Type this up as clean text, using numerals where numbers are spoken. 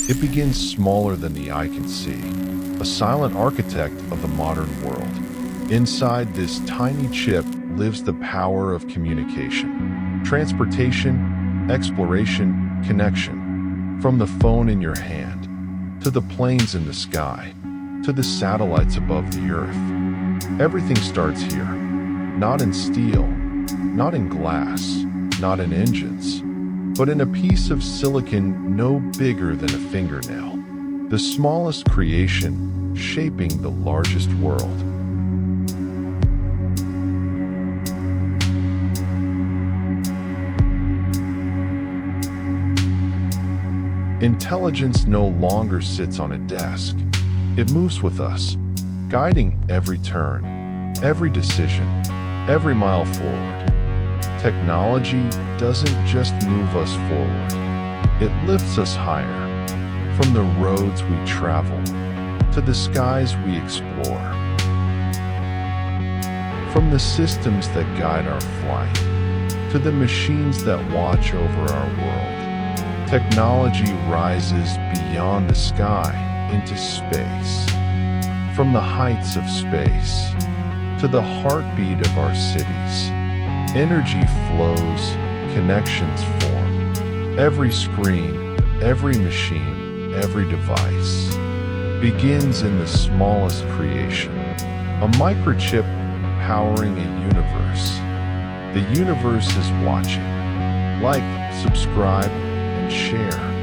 It begins smaller than the eye can see, a silent architect of the modern world. Inside this tiny chip lives the power of communication, transportation, exploration, connection. From the phone in your hand, to the planes in the sky, to the satellites above the earth. Everything starts here, not in steel, not in glass, not in engines, but in a piece of silicon no bigger than a fingernail, the smallest creation shaping the largest world. Intelligence no longer sits on a desk. It moves with us, guiding every turn, every decision, every mile forward. Technology doesn't just move us forward. It lifts us higher, from the roads we travel to the skies we explore. From the systems that guide our flight to the machines that watch over our world. Technology rises beyond the sky into space. From the heights of space to the heartbeat of our cities. Energy flows, connections form. Every screen, every machine, every device begins in the smallest creation. A microchip powering a universe. The universe is watching. Like, subscribe, and share.